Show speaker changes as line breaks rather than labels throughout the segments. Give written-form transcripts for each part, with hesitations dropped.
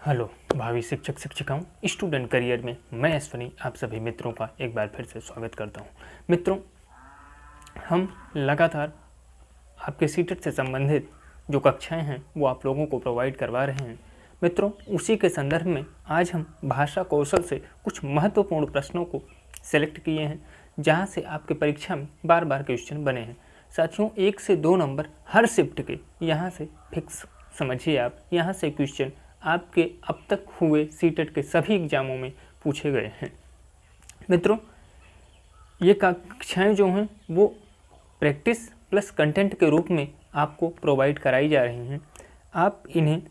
Hello भावी शिक्षक शिक्षिकाओं, स्टूडेंट करियर में मैं अश्विनी आप सभी मित्रों का एक बार फिर से स्वागत करता हूं। मित्रों, हम लगातार आपके सीटेट से संबंधित जो कक्षाएं हैं वो आप लोगों को प्रोवाइड करवा रहे हैं। मित्रों, उसी के संदर्भ में आज हम भाषा कौशल से कुछ महत्वपूर्ण प्रश्नों को सेलेक्ट किए हैं, जहां से आपके परीक्षा में बार बार क्वेश्चन बने हैं। साथियों, 1 से 2 नंबर हर शिफ्ट के यहाँ से फिक्स समझिए आप, यहाँ से क्वेश्चन आपके अब तक हुए सीटेट के सभी एग्जामों में पूछे गए हैं। मित्रों, ये कक्षाएं जो हैं वो प्रैक्टिस प्लस कंटेंट के रूप में आपको प्रोवाइड कराई जा रही हैं। आप इन्हें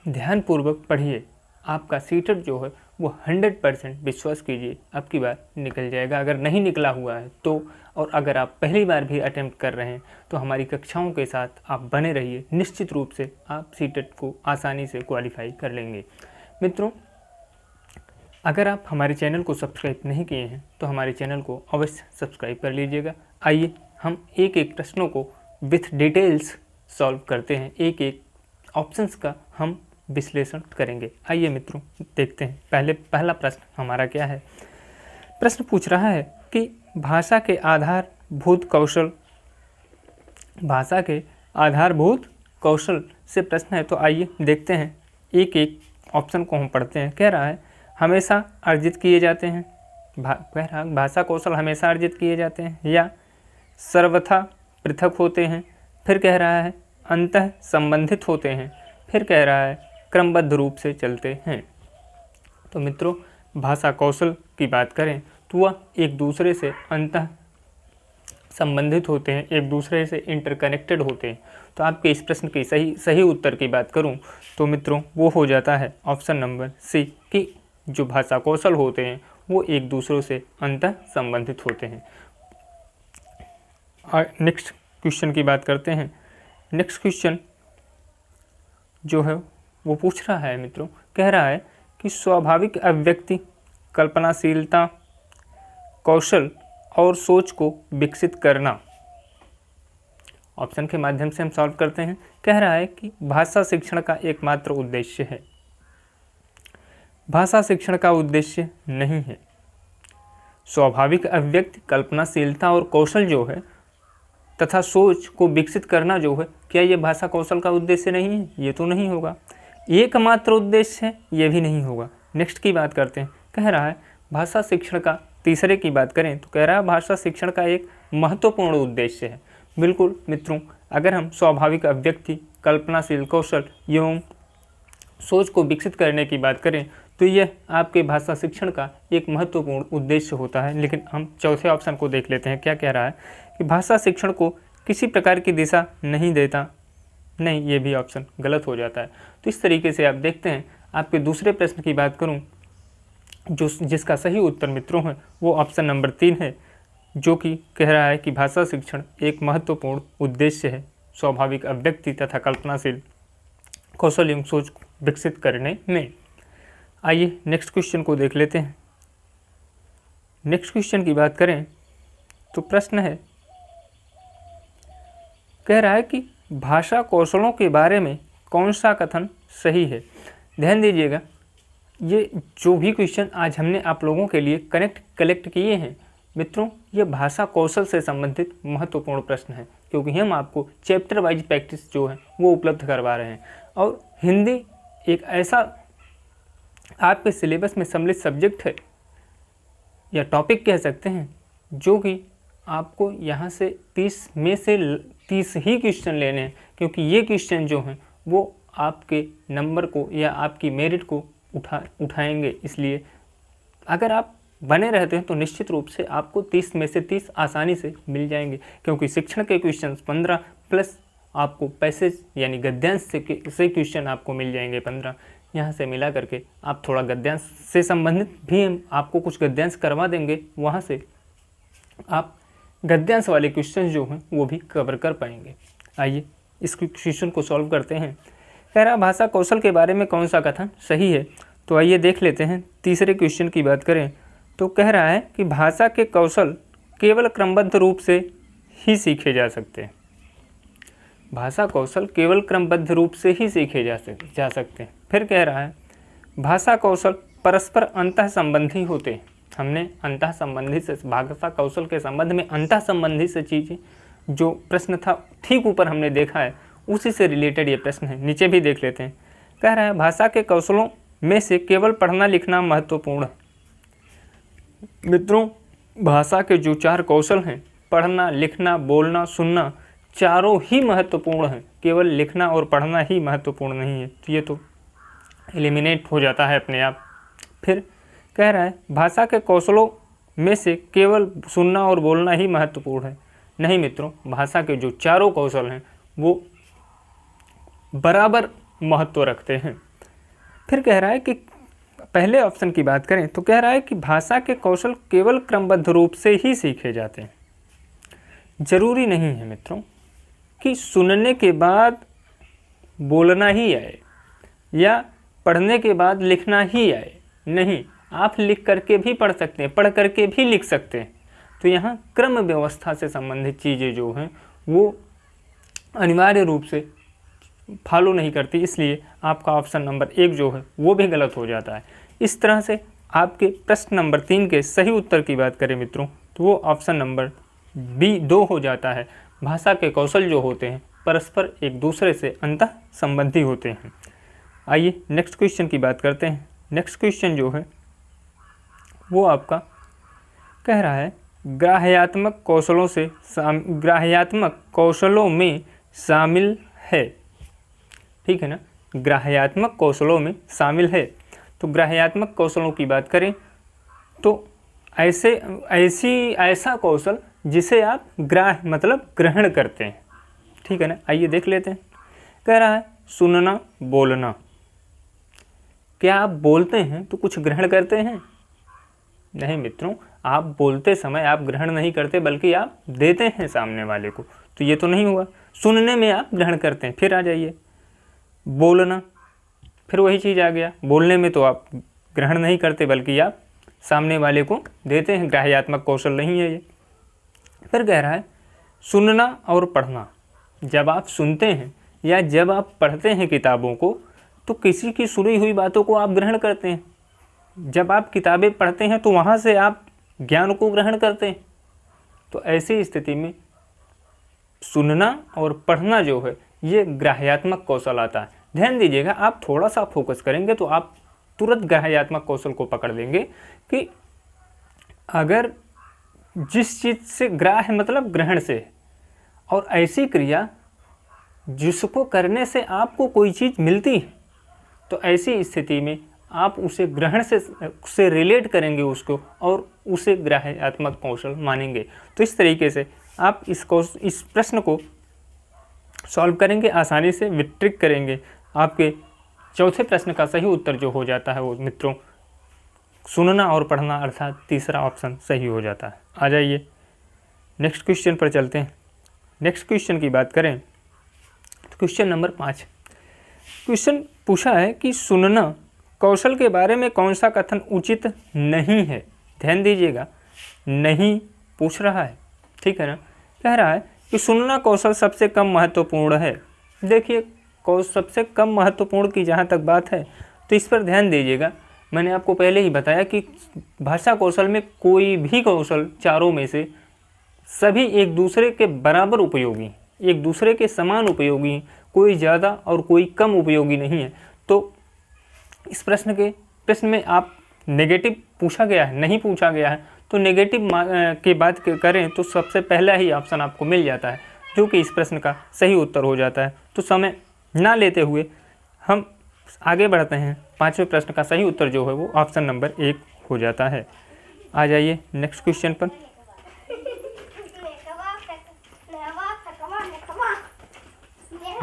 ध्यानपूर्वक पढ़िए। आपका सीटेट जो है वो 100% विश्वास कीजिए अब की बार निकल जाएगा। अगर नहीं निकला हुआ है तो, और अगर आप पहली बार भी अटेम्प्ट कर रहे हैं तो हमारी कक्षाओं के साथ आप बने रहिए। निश्चित रूप से आप सीटेट को आसानी से क्वालिफाई कर लेंगे। मित्रों, अगर आप हमारे चैनल को सब्सक्राइब नहीं किए हैं तो हमारे चैनल को अवश्य सब्सक्राइब कर लीजिएगा। आइए हम एक एक प्रश्नों को विथ डिटेल्स सॉल्व करते हैं। एक एक ऑप्शंस का हम विश्लेषण करेंगे। आइए मित्रों, देखते हैं पहला प्रश्न हमारा क्या है। प्रश्न पूछ रहा है कि भाषा के आधारभूत कौशल से प्रश्न है। तो आइए देखते हैं, एक एक ऑप्शन को हम पढ़ते हैं। कह रहा है हमेशा अर्जित किए जाते हैं, कह रहा भाषा कौशल हमेशा अर्जित किए जाते हैं, या सर्वथा पृथक होते हैं। फिर कह रहा है अंतः संबंधित होते हैं। फिर कह रहा है क्रमबद्ध रूप से चलते हैं। तो मित्रों, भाषा कौशल की बात करें तो वह एक दूसरे से अंतः संबंधित होते हैं, एक दूसरे से इंटरकनेक्टेड होते हैं। तो आपके इस प्रश्न की सही उत्तर की बात करूं तो मित्रों वो हो जाता है ऑप्शन नंबर सी, कि जो भाषा कौशल होते हैं वो एक दूसरों से अंतः संबंधित होते हैं। और नेक्स्ट क्वेश्चन की बात करते हैं। नेक्स्ट क्वेश्चन जो है वो पूछ रहा है मित्रों, कह रहा है कि स्वाभाविक अभिव्यक्ति, कल्पनाशीलता, कौशल और सोच को विकसित करना। ऑप्शन के माध्यम से हम सॉल्व करते हैं। कह रहा है कि भाषा शिक्षण का एकमात्र उद्देश्य है। भाषा शिक्षण का उद्देश्य नहीं है। स्वाभाविक अभिव्यक्ति, कल्पनाशीलता और कौशल जो है तथा सोच को विकसित करना जो है, क्या ये भाषा कौशल का उद्देश्य नहीं है? ये तो नहीं होगा। एकमात्र उद्देश्य है, ये भी नहीं होगा। नेक्स्ट की बात करते हैं। कह रहा है भाषा शिक्षण का, तीसरे की बात करें तो कह रहा है भाषा शिक्षण का एक महत्वपूर्ण उद्देश्य है। बिल्कुल मित्रों, अगर हम स्वाभाविक अभिव्यक्ति, कल्पनाशील कौशल एवं सोच को विकसित करने की बात करें तो यह आपके भाषा शिक्षण का एक महत्वपूर्ण उद्देश्य होता है। लेकिन हम चौथे ऑप्शन को देख लेते हैं। क्या कह रहा है कि भाषा शिक्षण को किसी प्रकार की दिशा नहीं देता। नहीं, ये भी ऑप्शन गलत हो जाता है। तो इस तरीके से आप देखते हैं। आपके दूसरे प्रश्न की बात करूं जिसका सही उत्तर मित्रों है वो ऑप्शन नंबर 3 है, जो कि कह रहा है कि भाषा शिक्षण एक महत्वपूर्ण उद्देश्य है स्वाभाविक अभिव्यक्ति तथा कल्पनाशील कौशल एवं सोच को विकसित करने में। आइए नेक्स्ट क्वेश्चन को देख लेते हैं। नेक्स्ट क्वेश्चन की बात करें तो प्रश्न है, कह रहा है कि भाषा कौशलों के बारे में कौन सा कथन सही है। ध्यान दीजिएगा, ये जो भी क्वेश्चन आज हमने आप लोगों के लिए कलेक्ट किए हैं मित्रों, ये भाषा कौशल से संबंधित महत्वपूर्ण प्रश्न है, क्योंकि हम आपको चैप्टर वाइज प्रैक्टिस जो है वो उपलब्ध करवा रहे हैं। और हिंदी एक ऐसा आपके सिलेबस में सम्मिलित सब्जेक्ट है या टॉपिक कह सकते हैं, जो कि आपको यहाँ से 30 में से 30 ही क्वेश्चन लेने हैं, क्योंकि ये क्वेश्चन जो हैं वो आपके नंबर को या आपकी मेरिट को उठाएंगे। इसलिए अगर आप बने रहते हैं तो निश्चित रूप से आपको 30 में से 30 आसानी से मिल जाएंगे, क्योंकि शिक्षण के क्वेश्चन 15 प्लस आपको पैसेज यानी गद्यांश से क्वेश्चन आपको मिल जाएंगे 15। यहाँ से मिला करके आप थोड़ा गद्यांश से संबंधित भी हम आपको कुछ गद्यांश करवा देंगे, वहाँ से आप गद्यांश वाले क्वेश्चन जो हैं वो भी कवर कर पाएंगे। आइए इस क्वेश्चन को सॉल्व करते हैं। कह रहा भाषा कौशल के बारे में कौन सा कथन सही है। तो आइए देख लेते हैं। तीसरे क्वेश्चन की बात करें तो कह रहा है कि भाषा के कौशल केवल क्रमबद्ध रूप से ही सीखे जा सकते हैं। भाषा कौशल केवल क्रमबद्ध रूप से ही सीखे जा सकते हैं। फिर कह रहा है भाषा कौशल परस्पर अंतः संबंधी होते हैं। हमने अंतः संबंधी से भाषा कौशल के संबंध में अंतः संबंधी से चीज़ें जो प्रश्न था ठीक ऊपर हमने देखा है उसी से रिलेटेड ये प्रश्न है। नीचे भी देख लेते हैं। कह रहा है भाषा के कौशलों में से केवल पढ़ना लिखना महत्वपूर्ण है। मित्रों, भाषा के जो 4 कौशल हैं, पढ़ना लिखना बोलना सुनना, चारों ही महत्वपूर्ण हैं। केवल लिखना और पढ़ना ही महत्वपूर्ण नहीं है, तो ये तो एलिमिनेट हो जाता है अपने आप। फिर कह रहा है भाषा के कौशलों में से केवल सुनना और बोलना ही महत्वपूर्ण है। नहीं मित्रों, भाषा के जो 4 कौशल हैं वो बराबर महत्व रखते हैं। फिर कह रहा है कि पहले ऑप्शन की बात करें तो कह रहा है कि भाषा के कौशल केवल क्रमबद्ध रूप से ही सीखे जाते हैं। जरूरी नहीं है मित्रों कि सुनने के बाद बोलना ही आए या पढ़ने के बाद लिखना ही आए। नहीं, आप लिख करके भी पढ़ सकते हैं, पढ़ करके भी लिख सकते हैं। तो यहाँ क्रम व्यवस्था से संबंधित चीज़ें जो हैं वो अनिवार्य रूप से फॉलो नहीं करती, इसलिए आपका ऑप्शन नंबर 1 जो है वो भी गलत हो जाता है। इस तरह से आपके प्रश्न नंबर 3 के सही उत्तर की बात करें मित्रों तो वो ऑप्शन नंबर B2 हो जाता है। भाषा के कौशल जो होते हैं परस्पर एक दूसरे से अंतः संबंधी होते हैं। आइए नेक्स्ट क्वेश्चन की बात करते हैं। नेक्स्ट क्वेश्चन जो है वो आपका कह रहा है ग्राह्यात्मक कौशलों में शामिल है। ठीक है ना, ग्राह्यात्मक कौशलों में शामिल है। तो ग्राह्यात्मक कौशलों की बात करें तो ऐसा कौशल जिसे आप मतलब ग्रहण करते हैं। ठीक है ना, आइए देख लेते हैं। कह रहा है सुनना बोलना। क्या आप बोलते हैं तो कुछ ग्रहण करते हैं? नहीं मित्रों, आप बोलते समय आप ग्रहण नहीं करते बल्कि आप देते हैं सामने वाले को, तो ये तो नहीं हुआ। सुनने में आप ग्रहण करते हैं। फिर आ जाइए बोलना, फिर वही चीज़ आ गया। बोलने में तो आप ग्रहण नहीं करते बल्कि आप सामने वाले को देते हैं, ग्राह्यात्मक कौशल नहीं है ये। फिर कह रहा है सुनना और पढ़ना। जब आप सुनते हैं या जब आप पढ़ते हैं किताबों को तो किसी की सुनी हुई बातों को आप ग्रहण करते हैं। जब आप किताबें पढ़ते हैं तो वहाँ से आप ज्ञान को ग्रहण करते हैं। तो ऐसी स्थिति में सुनना और पढ़ना जो है ये ग्राह्यात्मक कौशल आता है। ध्यान दीजिएगा, आप थोड़ा सा फोकस करेंगे तो आप तुरंत ग्राह्यात्मक कौशल को पकड़ लेंगे कि अगर जिस चीज़ से ग्राह्य मतलब ग्रहण से, और ऐसी क्रिया जिसको करने से आपको कोई चीज़ मिलती है, तो ऐसी स्थिति में आप उसे ग्रहण से रिलेट करेंगे उसको और उसे ग्राह्यात्मक कौशल मानेंगे। तो इस तरीके से आप इस प्रश्न को सॉल्व करेंगे, आसानी से विट्रिक करेंगे। आपके चौथे प्रश्न का सही उत्तर जो हो जाता है वो मित्रों सुनना और पढ़ना, अर्थात तीसरा ऑप्शन सही हो जाता है। आ जाइए नेक्स्ट क्वेश्चन पर चलते हैं। नेक्स्ट क्वेश्चन की बात करें तो क्वेश्चन नंबर 5 क्वेश्चन पूछा है कि सुनना कौशल के बारे में कौन सा कथन उचित नहीं है। ध्यान दीजिएगा, नहीं पूछ रहा है, ठीक है ना। कह रहा है कि सुनना कौशल सबसे कम महत्वपूर्ण है। देखिए सबसे कम महत्वपूर्ण की जहाँ तक बात है तो इस पर ध्यान दीजिएगा। मैंने आपको पहले ही बताया कि भाषा कौशल में कोई भी कौशल चारों में से सभी एक दूसरे के बराबर उपयोगी, एक दूसरे के समान उपयोगी, कोई ज़्यादा और कोई कम उपयोगी नहीं है। तो इस प्रश्न में आप नेगेटिव पूछा गया है, नहीं पूछा गया है, तो नेगेटिव की बात करें तो सबसे पहला ही ऑप्शन आपको मिल जाता है जो कि इस प्रश्न का सही उत्तर हो जाता है। तो समय ना लेते हुए हम आगे बढ़ते हैं। 5वें प्रश्न का सही उत्तर जो है वो ऑप्शन नंबर 1 हो जाता है। आ जाइए नेक्स्ट क्वेश्चन पर।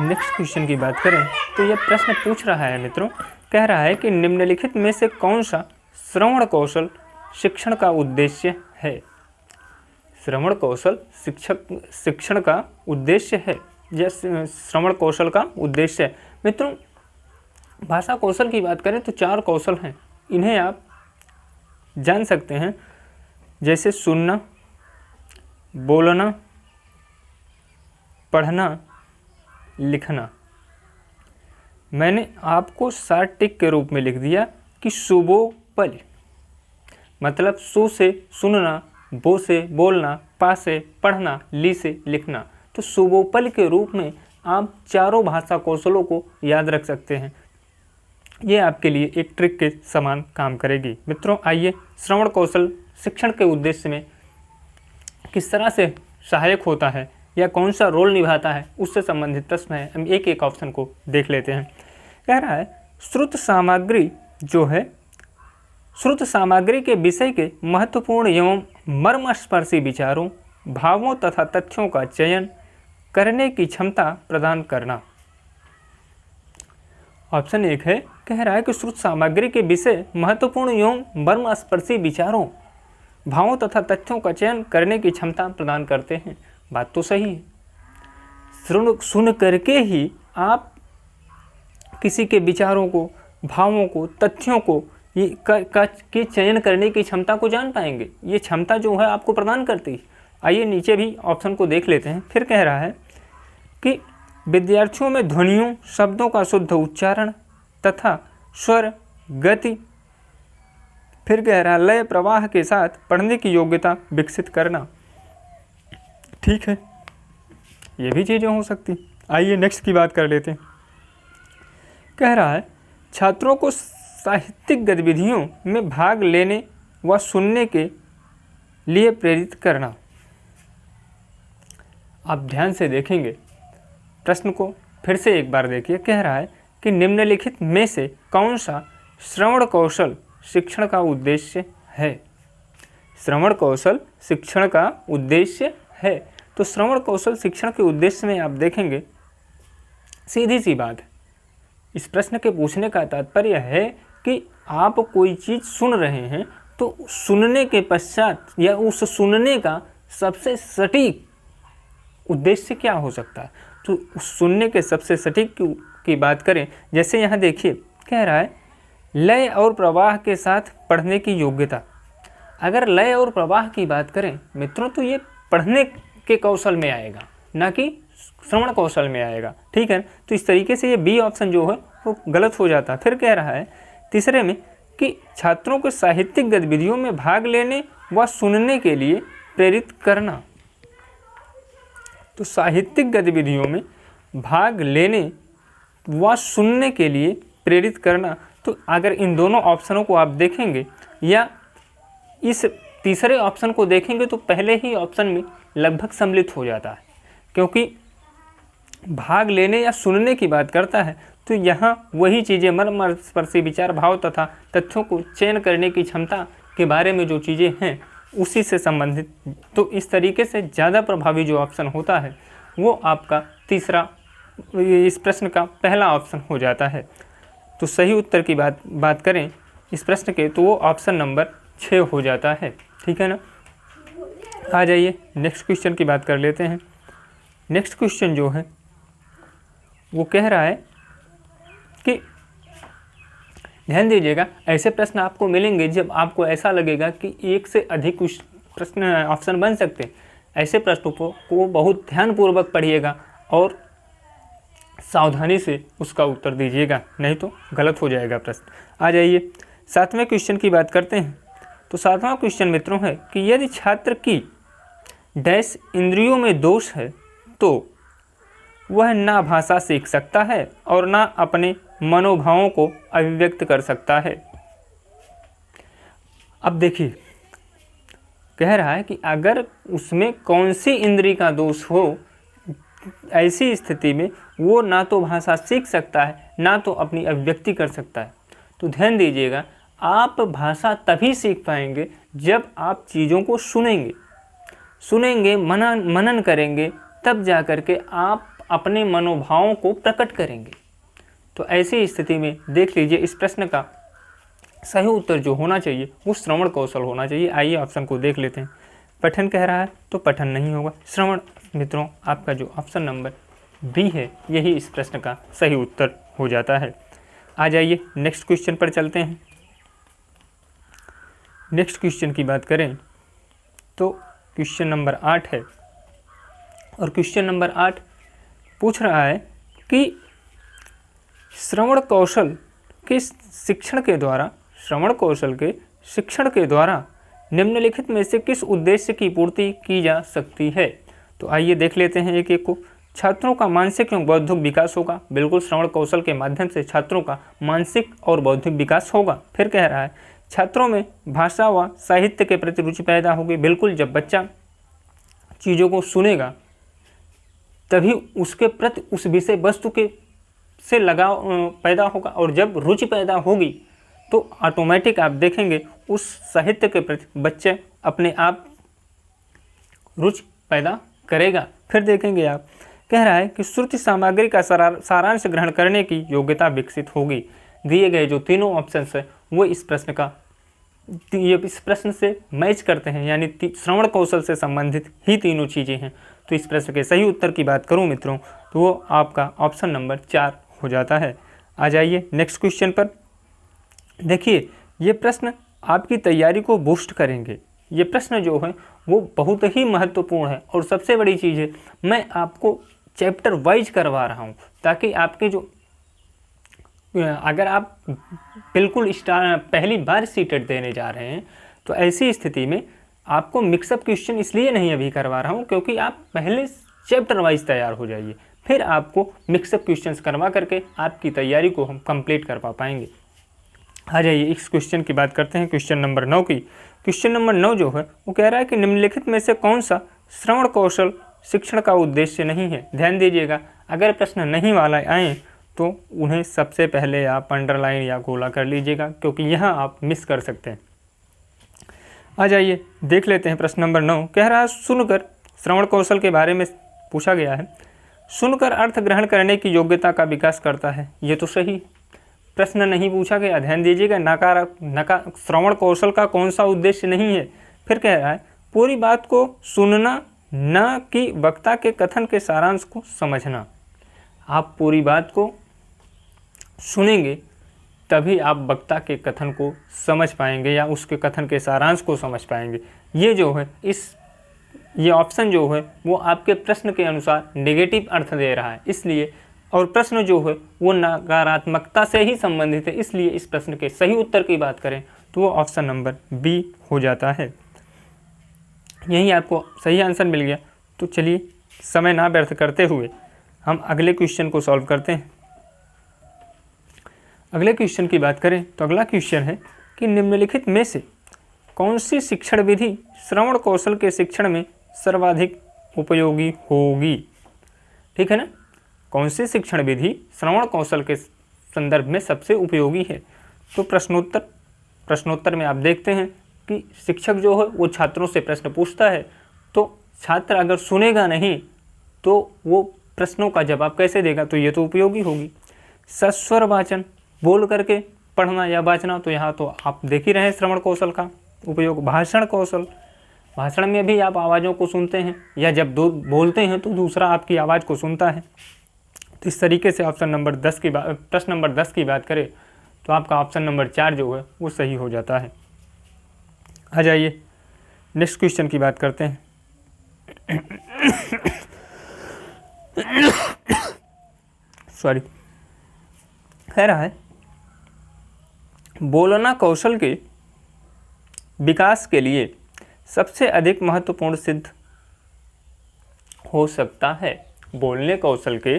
नेक्स्ट क्वेश्चन की बात करें तो यह प्रश्न पूछ रहा है मित्रों, कह रहा है कि निम्नलिखित में से कौन सा श्रवण कौशल शिक्षण का उद्देश्य है। श्रवण कौशल शिक्षण का उद्देश्य है या श्रवण कौशल का उद्देश्य है। मित्रों भाषा कौशल की बात करें तो 4 कौशल हैं, इन्हें आप जान सकते हैं, जैसे सुनना, बोलना, पढ़ना लिखना। मैंने आपको शॉर्ट टिक के रूप में लिख दिया कि सुबोपल, मतलब सु से सुनना, बो से बोलना, पा से पढ़ना, ली से लिखना। तो सुबोपल के रूप में आप चारों भाषा कौशलों को याद रख सकते हैं। ये आपके लिए एक ट्रिक के समान काम करेगी। मित्रों, आइए श्रवण कौशल शिक्षण के उद्देश्य में किस तरह से सहायक होता है या कौन सा रोल निभाता है उससे संबंधित प्रश्न है। हम एक एक ऑप्शन को देख लेते हैं। कह रहा है श्रुत सामग्री जो है, श्रुत सामग्री के विषय के महत्वपूर्ण एवं मर्मस्पर्शी विचारों, भावों तथा तथ्यों का चयन करने की क्षमता प्रदान करना। ऑप्शन एक है, कह रहा है कि श्रुत सामग्री के विषय महत्वपूर्ण एवं मर्मस्पर्शी विचारों, भावों तथा तथ्यों का चयन करने की क्षमता प्रदान करते हैं। बात तो सही है। सुन करके ही आप किसी के विचारों को, भावों को, तथ्यों को के चयन करने की क्षमता को जान पाएंगे। ये क्षमता जो है आपको प्रदान करती है। आइए नीचे भी ऑप्शन को देख लेते हैं। फिर कह रहा है कि विद्यार्थियों में ध्वनियों, शब्दों का शुद्ध उच्चारण तथा स्वर, गति, फिर कह रहा है लय प्रवाह के साथ पढ़ने की योग्यता विकसित करना। ठीक है, ये भी चीज़ें हो सकती। आइए नेक्स्ट की बात कर लेते हैं। कह रहा है छात्रों को साहित्यिक गतिविधियों में भाग लेने व सुनने के लिए प्रेरित करना। आप ध्यान से देखेंगे प्रश्न को, फिर से एक बार देखिए। कह रहा है कि निम्नलिखित में से कौन सा श्रवण कौशल शिक्षण का उद्देश्य है। श्रवण कौशल शिक्षण का उद्देश्य है। तो श्रवण कौशल शिक्षण के उद्देश्य में आप देखेंगे, सीधी सी बात है, इस प्रश्न के पूछने का तात्पर्य है कि आप कोई चीज़ सुन रहे हैं तो सुनने के पश्चात या उस सुनने का सबसे सटीक उद्देश्य क्या हो सकता है। तो सुनने के सबसे सटीक की बात करें, जैसे यहाँ देखिए कह रहा है लय और प्रवाह के साथ पढ़ने की योग्यता। अगर लय और प्रवाह की बात करें मित्रों, तो ये पढ़ने के कौशल में आएगा, ना कि श्रवण कौशल में आएगा। ठीक है, तो इस तरीके से ये बी ऑप्शन जो है वो गलत हो जाता है। फिर कह रहा है तीसरे में कि छात्रों को साहित्यिक गतिविधियों में भाग लेने व सुनने के लिए प्रेरित करना। तो साहित्यिक गतिविधियों में भाग लेने व सुनने के लिए प्रेरित करना। तो अगर इन दोनों ऑप्शनों को आप देखेंगे या इस तीसरे ऑप्शन को देखेंगे तो पहले ही ऑप्शन में लगभग सम्मिलित हो जाता है, क्योंकि भाग लेने या सुनने की बात करता है। तो यहाँ वही चीज़ें मर्मस्पर्शी विचार, भाव तथा तथ्यों को चयन करने की क्षमता के बारे में जो चीज़ें हैं उसी से संबंधित। तो इस तरीके से ज़्यादा प्रभावी जो ऑप्शन होता है वो आपका तीसरा, इस प्रश्न का पहला ऑप्शन हो जाता है। तो सही उत्तर की बात करें इस प्रश्न के, तो वो ऑप्शन नंबर 6 हो जाता है। ठीक है ना। आ जाइए नेक्स्ट क्वेश्चन की बात कर लेते हैं। नेक्स्ट क्वेश्चन जो है वो कह रहा है कि ध्यान दीजिएगा, ऐसे प्रश्न आपको मिलेंगे जब आपको ऐसा लगेगा कि एक से अधिक प्रश्न ऑप्शन बन सकते हैं। ऐसे प्रश्नों को बहुत ध्यानपूर्वक पढ़िएगा और सावधानी से उसका उत्तर दीजिएगा, नहीं तो गलत हो जाएगा प्रश्न। आ जाइए 7वें क्वेश्चन की बात करते हैं। तो 7वां क्वेश्चन मित्रों है कि यदि छात्र की डैश इंद्रियों में दोष है तो वह ना भाषा सीख सकता है और ना अपने मनोभावों को अभिव्यक्त कर सकता है। अब देखिए कह रहा है कि अगर उसमें कौन सी इंद्री का दोष हो, ऐसी स्थिति में वो ना तो भाषा सीख सकता है ना तो अपनी अभिव्यक्ति कर सकता है। तो ध्यान दीजिएगा, आप भाषा तभी सीख पाएंगे जब आप चीज़ों को सुनेंगे, मनन करेंगे, तब जा कर के आप अपने मनोभावों को प्रकट करेंगे। तो ऐसी स्थिति में देख लीजिए, इस प्रश्न का सही उत्तर जो होना चाहिए वो श्रवण कौशल होना चाहिए। आइए ऑप्शन को देख लेते हैं। पठन कह रहा है तो पठन नहीं होगा, श्रवण। मित्रों आपका जो ऑप्शन नंबर बी है यही इस प्रश्न का सही उत्तर हो जाता है। आ जाइए नेक्स्ट क्वेश्चन पर चलते हैं। नेक्स्ट क्वेश्चन की बात करें तो क्वेश्चन नंबर 8 है और क्वेश्चन नंबर 8 पूछ रहा है कि श्रवण कौशल के शिक्षण के द्वारा निम्नलिखित में से किस उद्देश्य की पूर्ति की जा सकती है। तो आइए देख लेते हैं एक एक को। छात्रों का मानसिक एवं बौद्धिक विकास होगा। बिल्कुल, श्रवण कौशल के माध्यम से छात्रों का मानसिक और बौद्धिक विकास होगा। फिर कह रहा है छात्रों में भाषा व साहित्य के प्रति रुचि पैदा होगी। बिल्कुल, जब बच्चा चीज़ों को सुनेगा तभी उसके प्रति उस विषय वस्तु के से लगाव पैदा होगा, और जब रुचि पैदा होगी तो ऑटोमेटिक आप देखेंगे उस साहित्य के प्रति बच्चे अपने आप रुचि पैदा करेगा। फिर देखेंगे आप, कह रहा है कि श्रुति सामग्री का सारांश ग्रहण करने की योग्यता विकसित होगी। दिए गए जो तीनों ऑप्शंस है वो इस प्रश्न से मैच करते हैं, यानी श्रवण कौशल से संबंधित ही तीनों चीज़ें हैं। तो इस प्रश्न के सही उत्तर की बात करूं मित्रों तो वो आपका ऑप्शन नंबर 4 हो जाता है। आ जाइए नेक्स्ट क्वेश्चन पर। देखिए, ये प्रश्न आपकी तैयारी को बूस्ट करेंगे। ये प्रश्न जो है वो बहुत ही महत्वपूर्ण है, और सबसे बड़ी चीज़ है मैं आपको चैप्टर वाइज करवा रहा हूँ, ताकि आपके जो अगर आप बिल्कुल पहली बार सीटेट देने जा रहे हैं तो ऐसी स्थिति में आपको मिक्सअप क्वेश्चन इसलिए नहीं अभी करवा रहा हूँ क्योंकि आप पहले चैप्टर वाइज तैयार हो जाइए, फिर आपको मिक्सअप क्वेश्चंस करवा करके आपकी तैयारी को हम कंप्लीट करवा पाएंगे। आ जाइए इस क्वेश्चन की बात करते हैं, क्वेश्चन नंबर 9 की। क्वेश्चन नंबर 9 जो है वो कह रहा है कि निम्नलिखित में से कौन सा श्रवण कौशल शिक्षण का उद्देश्य नहीं है। ध्यान दीजिएगा, अगर प्रश्न नहीं वाला आए तो उन्हें सबसे पहले आप अंडरलाइन या गोला कर लीजिएगा, क्योंकि यहाँ आप मिस कर सकते हैं। आ जाइए देख लेते हैं प्रश्न नंबर 9। कह रहा है सुनकर, श्रवण कौशल के बारे में पूछा गया है, सुनकर अर्थ ग्रहण करने की योग्यता का विकास करता है। ये तो सही प्रश्न नहीं पूछा गया। ध्यान दीजिएगा, श्रवण कौशल का कौन सा उद्देश्य नहीं है। फिर कह रहा है पूरी बात को सुनना, न कि वक्ता के कथन के सारांश को समझना। आप पूरी बात को सुनेंगे तभी आप वक्ता के कथन को समझ पाएंगे या उसके कथन के सारांश को समझ पाएंगे। ये जो है ये ऑप्शन जो है वो आपके प्रश्न के अनुसार नेगेटिव अर्थ दे रहा है, इसलिए, और प्रश्न जो है वो नकारात्मकता से ही संबंधित है, इसलिए इस प्रश्न के सही उत्तर की बात करें तो वो ऑप्शन नंबर बी हो जाता है। यही आपको सही आंसर मिल गया। तो चलिए समय ना व्यर्थ करते हुए हम अगले क्वेश्चन को सॉल्व करते हैं। अगले क्वेश्चन की बात करें तो अगला क्वेश्चन है कि निम्नलिखित में से कौन सी शिक्षण विधि श्रवण कौशल के शिक्षण में सर्वाधिक उपयोगी होगी। ठीक है ना, कौन सी शिक्षण विधि श्रवण कौशल के संदर्भ में सबसे उपयोगी है। तो प्रश्नोत्तर में आप देखते हैं कि शिक्षक जो है वो छात्रों से प्रश्न पूछता है, तो छात्र अगर सुनेगा नहीं तो वो प्रश्नों का जवाब कैसे देगा, तो ये तो उपयोगी होगी। सस्वर वाचन, बोल करके पढ़ना या वाचना, तो यहाँ तो आप देख ही रहे हैं श्रवण कौशल का उपयोग। भाषण कौशल, भाषण में भी आप आवाज़ों को सुनते हैं, या जब दो बोलते हैं तो दूसरा आपकी आवाज़ को सुनता है। तो इस तरीके से प्रश्न नंबर 10 की बात करें तो आपका ऑप्शन नंबर 4 जो है वो सही हो जाता है। आ जाइए नेक्स्ट क्वेश्चन की बात करते हैं। सॉरी, कह रहा है बोलना कौशल के विकास के लिए सबसे अधिक महत्वपूर्ण सिद्ध हो सकता है। बोलने कौशल के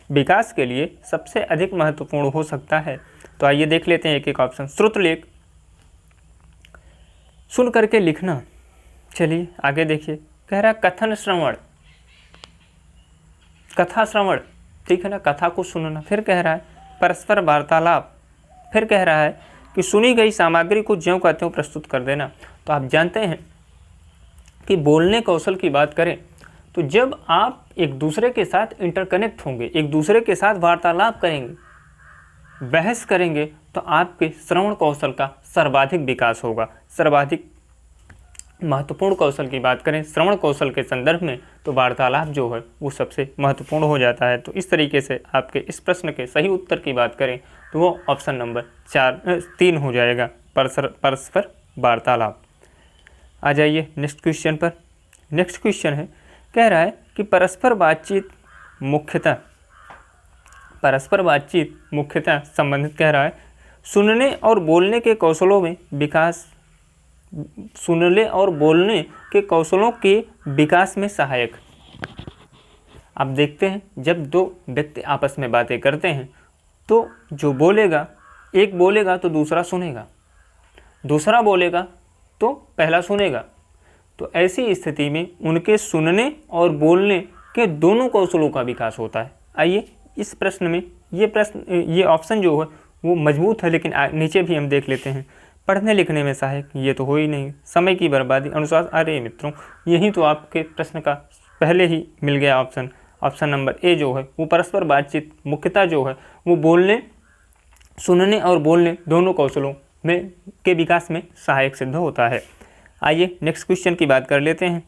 विकास के लिए सबसे अधिक महत्वपूर्ण हो सकता है। तो आइए देख लेते हैं एक एक ऑप्शन। श्रुतलेख, सुन करके लिखना। चलिए आगे देखिए, कह रहा है कथन श्रवण, कथा श्रवण, ठीक है ना, कथा को सुनना। फिर कह रहा है परस्पर वार्तालाप। फिर कह रहा है कि सुनी गई सामग्री को ज्यों का त्यों प्रस्तुत कर देना। तो आप जानते हैं कि बोलने कौशल की बात करें तो जब आप एक दूसरे के साथ इंटरकनेक्ट होंगे, एक दूसरे के साथ वार्तालाप करेंगे, बहस करेंगे, तो आपके श्रवण कौशल का सर्वाधिक विकास होगा। सर्वाधिक महत्वपूर्ण कौशल की बात करें श्रवण कौशल के संदर्भ में तो वार्तालाप जो है वो सबसे महत्वपूर्ण हो जाता है। तो इस तरीके से आपके इस प्रश्न के सही उत्तर की बात करें तो वो ऑप्शन नंबर 3 हो जाएगा, परस्पर वार्तालाप। आ जाइए नेक्स्ट क्वेश्चन पर। नेक्स्ट क्वेश्चन है, कह रहा है कि परस्पर बातचीत मुख्यतः परस्पर बातचीत मुख्यतः संबंधित कह रहा है सुनने और बोलने के कौशलों में विकास, सुनने और बोलने के कौशलों के विकास में सहायक। आप देखते हैं जब दो व्यक्ति आपस में बातें करते हैं तो जो बोलेगा, एक बोलेगा तो दूसरा सुनेगा, दूसरा बोलेगा तो पहला सुनेगा। तो ऐसी स्थिति में उनके सुनने और बोलने के दोनों कौशलों का विकास होता है। आइए इस प्रश्न में ये ऑप्शन जो है वो मजबूत है, लेकिन नीचे भी हम देख लेते हैं। पढ़ने लिखने में सहायक, ये तो हो ही नहीं। समय की बर्बादी, अनुशासन, अरे मित्रों यही तो आपके प्रश्न का पहले ही मिल गया ऑप्शन। ऑप्शन नंबर ए जो है वो परस्पर बातचीत मुख्यतः जो है वो बोलने, सुनने और बोलने दोनों कौशलों में के विकास में सहायक सिद्ध होता है। आइए नेक्स्ट क्वेश्चन की बात कर लेते हैं।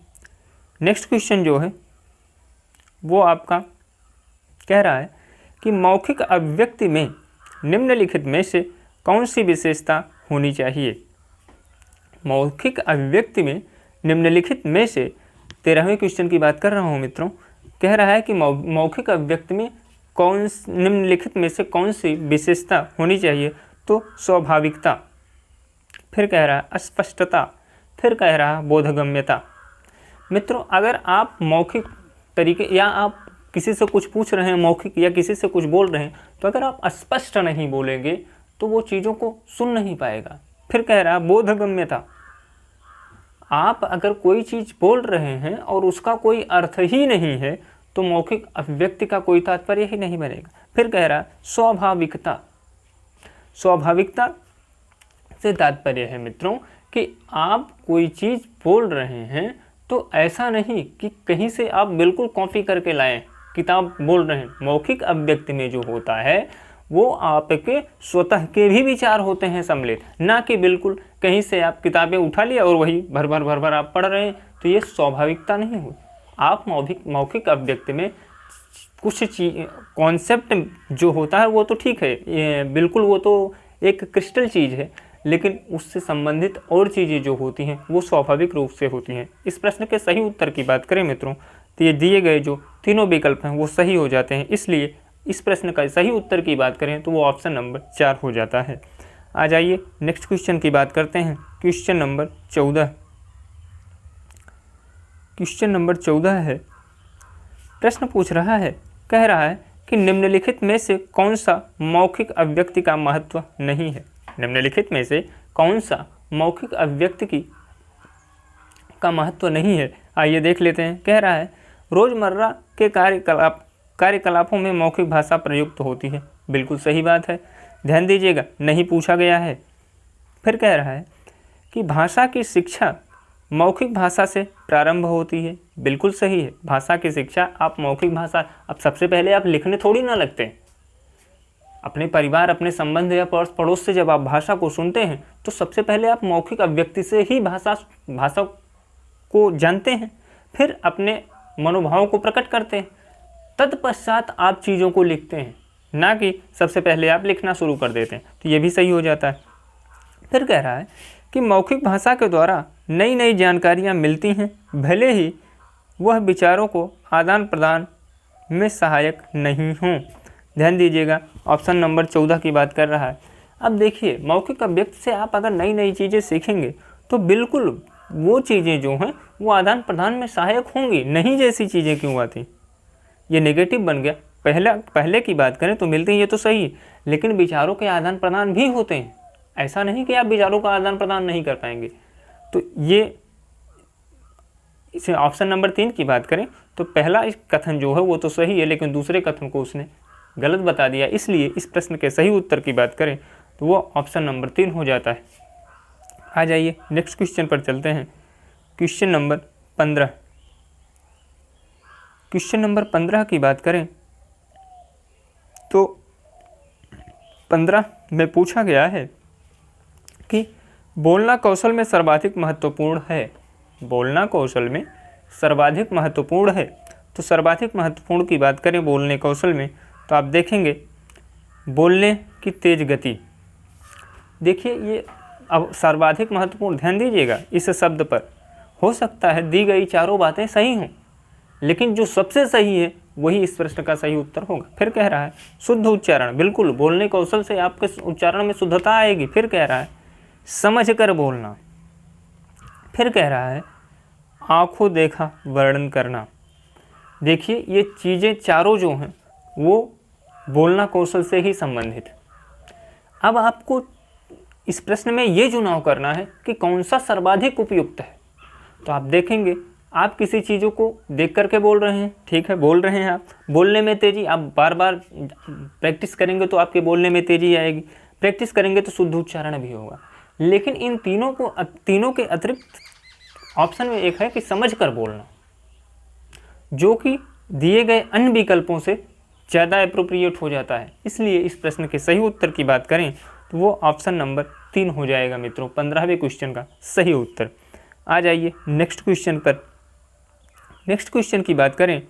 नेक्स्ट क्वेश्चन जो है वो आपका कह रहा है कि मौखिक अभिव्यक्ति में निम्नलिखित में से कौन सी विशेषता होनी चाहिए। मौखिक अभिव्यक्ति में निम्नलिखित में से 13वें क्वेश्चन की बात कर रहा हूँ मित्रों। कह रहा है कि मौखिक अभिव्यक्ति में निम्नलिखित में से कौन सी विशेषता होनी चाहिए। तो स्वाभाविकता, फिर कह रहा है स्पष्टता, फिर कह रहा है बोधगम्यता। मित्रों अगर आप मौखिक तरीके या आप किसी से कुछ पूछ रहे हैं मौखिक या किसी से कुछ बोल रहे हैं तो अगर आप स्पष्ट नहीं बोलेंगे तो वो चीज़ों को सुन नहीं पाएगा। फिर कह रहा है बोधगम्यता, आप अगर कोई चीज़ बोल रहे हैं और उसका कोई अर्थ ही नहीं है तो मौखिक अभिव्यक्ति का कोई तात्पर्य ही नहीं बनेगा। फिर कह रहा है स्वाभाविकता, स्वाभाविकता से तात्पर्य है मित्रों कि आप कोई चीज़ बोल रहे हैं तो ऐसा नहीं कि कहीं से आप बिल्कुल कॉपी करके लाएं, किताब बोल रहे हैं। मौखिक अभिव्यक्ति में जो होता है वो आपके स्वतः के भी विचार होते हैं सम्मिलित, ना कि बिल्कुल कहीं से आप किताबें उठा लिया और वही भर भर आप पढ़ रहे हैं। तो ये स्वाभाविकता नहीं हुई। आप मौखिक अभिव्यक्ति में कुछ कॉन्सेप्ट जो होता है वो तो ठीक है, ये बिल्कुल वो तो एक क्रिस्टल चीज़ है, लेकिन उससे संबंधित और चीज़ें जो होती हैं वो स्वाभाविक रूप से होती हैं। इस प्रश्न के सही उत्तर की बात करें मित्रों तो ये दिए गए जो तीनों विकल्प हैं वो सही हो जाते हैं। इसलिए इस प्रश्न का सही उत्तर की बात करें तो वो ऑप्शन नंबर 4 हो जाता है। आ जाइए नेक्स्ट क्वेश्चन की बात करते हैं। Question number 14। क्वेश्चन नंबर 14 है, प्रश्न पूछ रहा है, कह रहा है कि निम्नलिखित में से कौन सा मौखिक अभिव्यक्ति का महत्व नहीं है। निम्नलिखित में से कौन सा मौखिक अभिव्यक्ति का महत्व नहीं है। आइए देख लेते हैं। कह रहा है रोजमर्रा के कार्यकलापों में मौखिक भाषा प्रयुक्त होती है। बिल्कुल सही बात है, ध्यान दीजिएगा, नहीं पूछा गया है। फिर कह रहा है कि भाषा की शिक्षा मौखिक भाषा से प्रारंभ होती है। बिल्कुल सही है, भाषा की शिक्षा आप मौखिक भाषा, अब सबसे पहले आप लिखने थोड़ी ना लगते हैं। अपने परिवार, अपने संबंध या पड़ोस से जब आप भाषा को सुनते हैं तो सबसे पहले आप मौखिक अभिव्यक्ति से ही भाषा को जानते हैं, फिर अपने मनोभावों को प्रकट करते हैं, तत्पश्चात आप चीज़ों को लिखते हैं, ना कि सबसे पहले आप लिखना शुरू कर देते हैं। तो ये भी सही हो जाता है। फिर कह रहा है कि मौखिक भाषा के द्वारा नई नई जानकारियाँ मिलती हैं, भले ही वह विचारों को आदान प्रदान में सहायक नहीं हों। ध्यान दीजिएगा, ऑप्शन नंबर 14 की बात कर रहा है। अब देखिए, मौखिक अभिव्यक्ति से आप अगर नई नई चीज़ें सीखेंगे तो बिल्कुल वो चीज़ें जो हैं वो आदान प्रदान में सहायक होंगी। नहीं जैसी चीज़ें क्यों आती, ये नेगेटिव बन गया। पहले की बात करें तो मिलती हैं, ये तो सही है, लेकिन विचारों के आदान प्रदान भी होते हैं। ऐसा नहीं कि आप विचारों का आदान प्रदान नहीं कर पाएंगे। तो ये इसे ऑप्शन नंबर 3 की बात करें तो पहला कथन जो है वो तो सही है, लेकिन दूसरे कथन को उसने गलत बता दिया। इसलिए इस प्रश्न के सही उत्तर की बात करें तो वो ऑप्शन नंबर 3 हो जाता है। आ जाइए नेक्स्ट क्वेश्चन पर चलते हैं। Question number 15। क्वेश्चन नंबर 15 की बात करें तो 15 में पूछा गया है कि बोलना कौशल में सर्वाधिक महत्वपूर्ण है। बोलना कौशल में सर्वाधिक महत्वपूर्ण है। तो सर्वाधिक महत्वपूर्ण की बात करें बोलने कौशल में तो आप देखेंगे बोलने की तेज गति। देखिए ये अब सर्वाधिक महत्वपूर्ण, ध्यान दीजिएगा इस शब्द पर। हो सकता है दी गई चारों बातें सही हों, लेकिन जो सबसे सही है वही इस प्रश्न का सही उत्तर होगा। फिर कह रहा है शुद्ध उच्चारण, बिल्कुल बोलने कौशल से आपके उच्चारण में शुद्धता आएगी। फिर कह रहा है समझ कर बोलना। फिर कह रहा है आंखों देखा वर्णन करना। देखिए ये चीज़ें चारों जो हैं वो बोलना कौशल से ही संबंधित। अब आपको इस प्रश्न में ये चुनाव करना है कि कौन सा सर्वाधिक उपयुक्त है। तो आप देखेंगे, आप किसी चीज़ों को देख करके बोल रहे हैं, ठीक है, बोल रहे हैं आप, बोलने में तेज़ी, आप बार बार प्रैक्टिस करेंगे तो आपके बोलने में तेज़ी आएगी, प्रैक्टिस करेंगे तो शुद्ध उच्चारण भी होगा। लेकिन इन तीनों के अतिरिक्त ऑप्शन में एक है कि समझ कर बोलना, जो कि दिए गए अन्य विकल्पों से ज़्यादा अप्रोप्रिएट हो जाता है। इसलिए इस प्रश्न के सही उत्तर की बात करें तो वो ऑप्शन नंबर 3 हो जाएगा मित्रों, 15वें क्वेश्चन का सही उत्तर। आ जाइए नेक्स्ट क्वेश्चन पर। नेक्स्ट क्वेश्चन की बात करें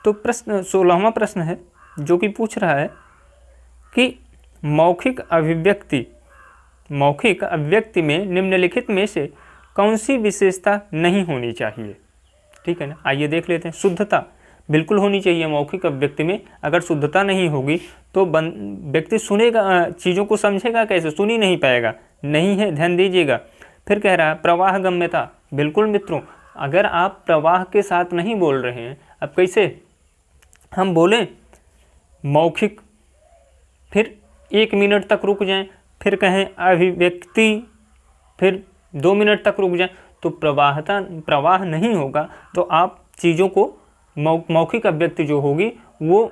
तो प्रश्न 16वां प्रश्न है, जो कि पूछ रहा है कि मौखिक अभिव्यक्ति में निम्नलिखित में से कौन सी विशेषता नहीं होनी चाहिए। ठीक है ना, आइए देख लेते हैं। शुद्धता बिल्कुल होनी चाहिए मौखिक अभिव्यक्ति में। अगर शुद्धता नहीं होगी तो व्यक्ति सुनेगा, चीज़ों को समझेगा कैसे, सुन ही नहीं पाएगा। नहीं है, ध्यान दीजिएगा। फिर कह रहा है प्रवाहगम्यता, बिल्कुल मित्रों, अगर आप प्रवाह के साथ नहीं बोल रहे हैं, अब कैसे हम बोलें मौखिक, फिर 1 मिनट तक रुक जाएं, फिर कहें अभिव्यक्ति, फिर 2 मिनट तक रुक जाएं, तो प्रवाह नहीं होगा। तो आप चीज़ों को मौखिक अभिव्यक्ति जो होगी वो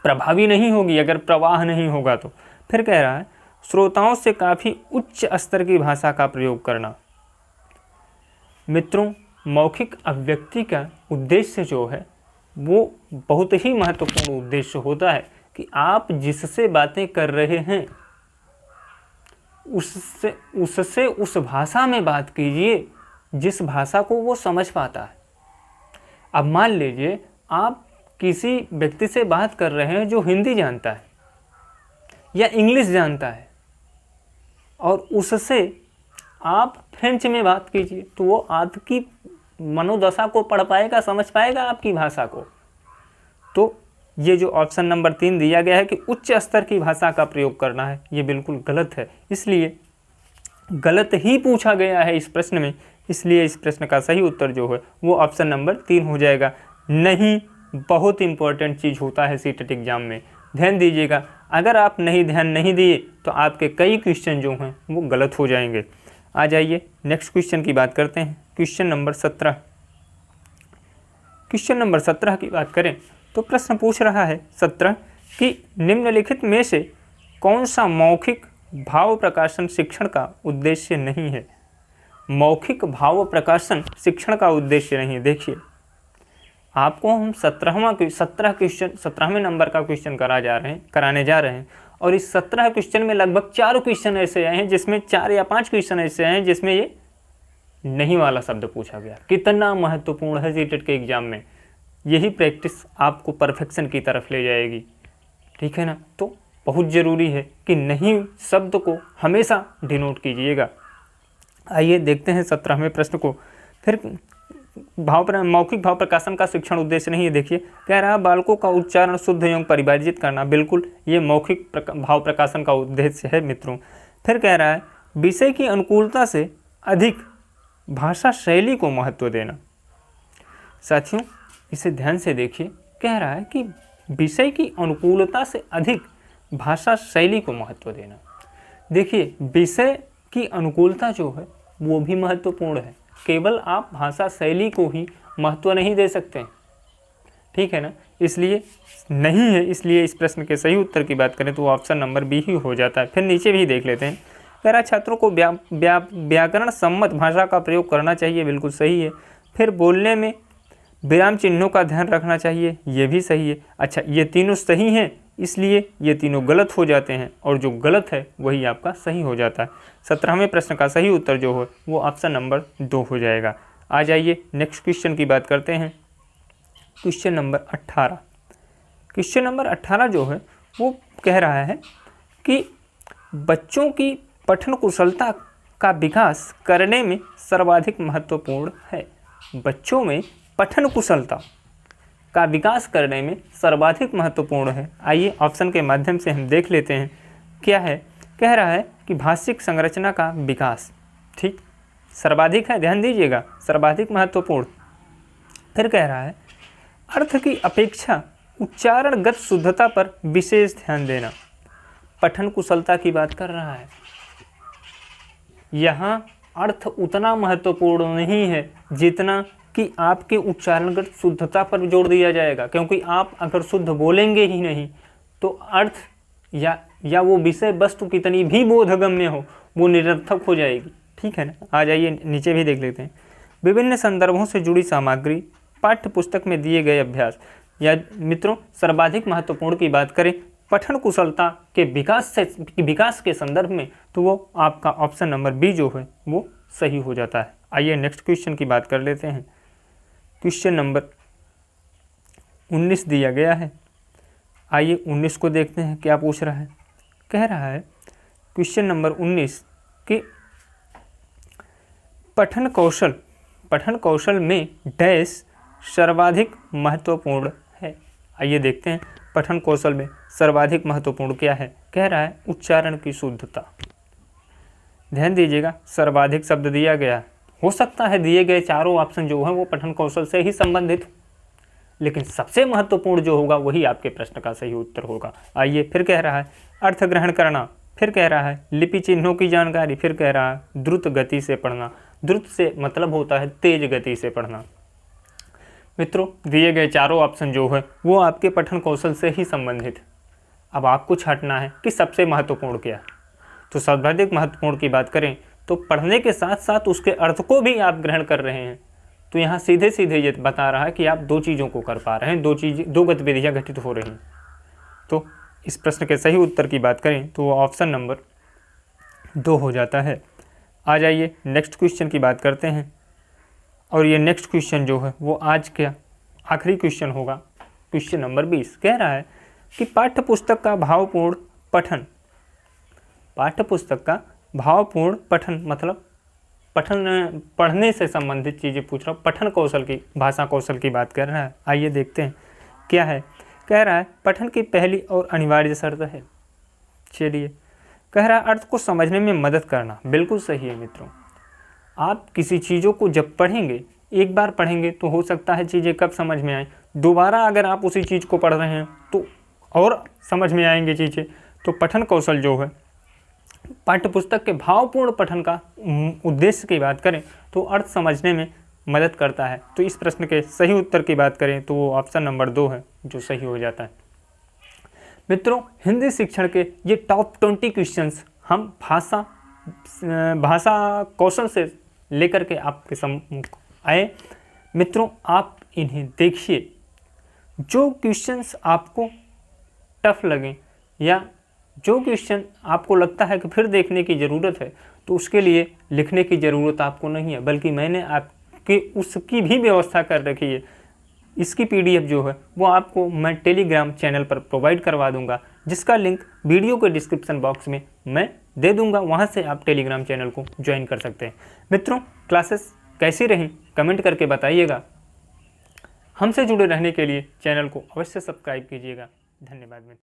प्रभावी नहीं होगी अगर प्रवाह नहीं होगा तो। फिर कह रहा है श्रोताओं से काफ़ी उच्च स्तर की भाषा का प्रयोग करना। मित्रों, मौखिक अभिव्यक्ति का उद्देश्य जो है वो बहुत ही महत्वपूर्ण उद्देश्य होता है कि आप जिससे बातें कर रहे हैं उससे उस भाषा में बात कीजिए जिस भाषा को वो समझ पाता है। अब मान लीजिए आप किसी व्यक्ति से बात कर रहे हैं जो हिंदी जानता है या इंग्लिश जानता है, और उससे आप फ्रेंच में बात कीजिए तो वो आपकी मनोदशा को पढ़ पाएगा, समझ पाएगा आपकी भाषा को। तो ये जो ऑप्शन नंबर 3 दिया गया है कि उच्च स्तर की भाषा का प्रयोग करना है, ये बिल्कुल गलत है। इसलिए गलत ही पूछा गया है इस प्रश्न में, इसलिए इस प्रश्न का सही उत्तर जो है वो ऑप्शन नंबर 3 हो जाएगा। नहीं, बहुत इंपॉर्टेंट चीज़ होता है सीटेट एग्जाम में, ध्यान दीजिएगा। अगर आप ध्यान नहीं दिए तो आपके कई क्वेश्चन जो हैं वो गलत हो जाएंगे। आ जाइए नेक्स्ट क्वेश्चन की बात करते हैं। Question number 17। क्वेश्चन नंबर 17 की बात करें तो प्रश्न पूछ रहा है 17 कि निम्नलिखित में से कौन सा मौखिक भाव प्रकाशन शिक्षण का उद्देश्य नहीं है। मौखिक भाव प्रकाशन शिक्षण का उद्देश्य नहीं है। देखिए, आपको हम 17वें नंबर का क्वेश्चन कराने जा रहे हैं और इस 17 क्वेश्चन में लगभग 4 क्वेश्चन ऐसे आए हैं जिसमें 4 या 5 क्वेश्चन ऐसे आए हैं जिसमें ये नहीं वाला शब्द पूछा गया। कितना महत्वपूर्ण है सीटेट के एग्जाम में, यही प्रैक्टिस आपको परफेक्शन की तरफ ले जाएगी। ठीक है ना, तो बहुत ज़रूरी है कि नहीं शब्द को हमेशा डिनोट कीजिएगा। आइए देखते हैं 17वें प्रश्न को। फिर मौखिक भाव प्रकाशन का शिक्षण उद्देश्य नहीं है। देखिए, कह रहा है बालकों का उच्चारण शुद्ध एवं परिभाषित करना, बिल्कुल ये मौखिक भाव प्रकाशन का उद्देश्य है मित्रों। फिर कह रहा है विषय की अनुकूलता से अधिक भाषा शैली को महत्व देना। साथियों, इसे ध्यान से देखिए, कह रहा है कि विषय की अनुकूलता से अधिक भाषा शैली को महत्व देना। देखिए, विषय की अनुकूलता जो है वो भी महत्वपूर्ण है, केवल आप भाषा शैली को ही महत्व नहीं दे सकते। ठीक है ना, इसलिए नहीं है। इसलिए इस प्रश्न के सही उत्तर की बात करें तो ऑप्शन नंबर बी ही हो जाता है। फिर नीचे भी देख लेते हैं। कह रहा छात्रों को व्याकरण सम्मत भाषा का प्रयोग करना चाहिए, बिल्कुल सही है। फिर बोलने में विराम चिन्हों का ध्यान रखना चाहिए, ये भी सही है। अच्छा, ये तीनों सही हैं, इसलिए ये तीनों गलत हो जाते हैं और जो गलत है वही आपका सही हो जाता है। 17वें प्रश्न का सही उत्तर जो है वो ऑप्शन नंबर 2 हो जाएगा। आ जाइए नेक्स्ट क्वेश्चन की बात करते हैं। Question number 18। क्वेश्चन नंबर 18 जो है वो कह रहा है कि बच्चों की पठन कुशलता का विकास करने में सर्वाधिक महत्वपूर्ण है। बच्चों में पठन कुशलता, का विकास करने में सर्वाधिक महत्वपूर्ण है। आइए ऑप्शन के माध्यम से हम देख लेते हैं क्या है। कह रहा है कि भाषिक संरचना का विकास, ठीक, सर्वाधिक है, ध्यान दीजिएगा, सर्वाधिक महत्वपूर्ण। फिर कह रहा है अर्थ की अपेक्षा उच्चारणगत शुद्धता पर विशेष ध्यान देना, पठन कुशलता की बात कर रहा है। यहाँ अर्थ उतना महत्वपूर्ण नहीं है जितना कि आपके उच्चारणगत शुद्धता पर जोर दिया जाएगा, क्योंकि आप अगर शुद्ध बोलेंगे ही नहीं तो अर्थ या वो विषय वस्तु कितनी भी बोधगम्य हो वो निरर्थक हो जाएगी, ठीक है ना। आ जाइए नीचे भी देख लेते हैं। विभिन्न संदर्भों से जुड़ी सामग्री, पाठ्य पुस्तक में दिए गए अभ्यास। या मित्रों सर्वाधिक महत्वपूर्ण की बात करें पठन कुशलता के विकास के संदर्भ में, तो वो आपका ऑप्शन नंबर बी जो है वो सही हो जाता है। आइए नेक्स्ट क्वेश्चन की बात कर लेते हैं। क्वेश्चन नंबर 19 दिया गया है। आइए 19 को देखते हैं क्या पूछ रहा है। कह रहा है क्वेश्चन नंबर 19 कि पठन कौशल में डैश सर्वाधिक महत्वपूर्ण है। आइए देखते हैं पठन कौशल में सर्वाधिक महत्वपूर्ण क्या है। कह रहा है उच्चारण की शुद्धता। ध्यान दीजिएगा, सर्वाधिक शब्द दिया गया, हो सकता है दिए गए चारों ऑप्शन जो है वो पठन कौशल से ही संबंधित, लेकिन सबसे महत्वपूर्ण जो होगा वही आपके प्रश्न का सही उत्तर होगा। आइए फिर कह रहा है अर्थ ग्रहण करना, फिर कह रहा है लिपि चिन्हों की जानकारी, फिर कह रहा है द्रुत गति से पढ़ना। द्रुत से मतलब होता है तेज गति से पढ़ना। मित्रों दिए गए चारों ऑप्शन जो है वो आपके पठन कौशल से ही संबंधित। अब आपको छांटना है कि सबसे महत्वपूर्ण क्या है। तो सर्वाधिक महत्वपूर्ण की बात करें तो पढ़ने के साथ साथ उसके अर्थ को भी आप ग्रहण कर रहे हैं, तो यहाँ सीधे सीधे ये बता रहा है कि आप दो चीज़ों को कर पा रहे हैं, दो गतिविधियाँ घटित हो रही हैं। तो इस प्रश्न के सही उत्तर की बात करें तो वो ऑप्शन नंबर 2 हो जाता है। आ जाइए नेक्स्ट क्वेश्चन की बात करते हैं, और ये नेक्स्ट क्वेश्चन जो है वो आज का आखिरी क्वेश्चन होगा। क्वेश्चन नंबर 20 कह रहा है कि पाठ्य पुस्तक का भावपूर्ण पठन, पाठ्य पुस्तक का भावपूर्ण पठन मतलब पढ़ने से संबंधित चीज़ें पूछ रहा हूँ, पठन कौशल की, भाषा कौशल की बात कर रहा है। आइए देखते हैं क्या है। कह रहा है पठन की पहली और अनिवार्य शर्त है। चलिए कह रहा है अर्थ को समझने में मदद करना, बिल्कुल सही है मित्रों। आप किसी चीज़ों को जब पढ़ेंगे, एक बार पढ़ेंगे तो हो सकता है चीज़ें कब समझ में आए, दोबारा अगर आप उसी चीज़ को पढ़ रहे हैं तो और समझ में आएंगी चीज़ें। तो पठन कौशल जो है, पाठ्य पुस्तक के भावपूर्ण पठन का उद्देश्य की बात करें तो अर्थ समझने में मदद करता है। तो इस प्रश्न के सही उत्तर की बात करें तो वो ऑप्शन नंबर 2 है जो सही हो जाता है। मित्रों हिंदी शिक्षण के ये टॉप 20 क्वेश्चंस हम भाषा कौशल से लेकर के आपके सम्मुख आए। मित्रों आप इन्हें देखिए, जो क्वेश्चंस आपको टफ लगें या जो क्वेश्चन आपको लगता है कि फिर देखने की ज़रूरत है, तो उसके लिए लिखने की ज़रूरत आपको नहीं है, बल्कि मैंने आपके उसकी भी व्यवस्था कर रखी है। इसकी PDF जो है वो आपको मैं टेलीग्राम चैनल पर प्रोवाइड करवा दूंगा, जिसका लिंक वीडियो के डिस्क्रिप्शन बॉक्स में मैं दे दूंगा, वहां से आप टेलीग्राम चैनल को ज्वाइन कर सकते हैं। मित्रों क्लासेस कैसी रहीं कमेंट करके बताइएगा। हमसे जुड़े रहने के लिए चैनल को अवश्य सब्सक्राइब कीजिएगा। धन्यवाद मित्रों।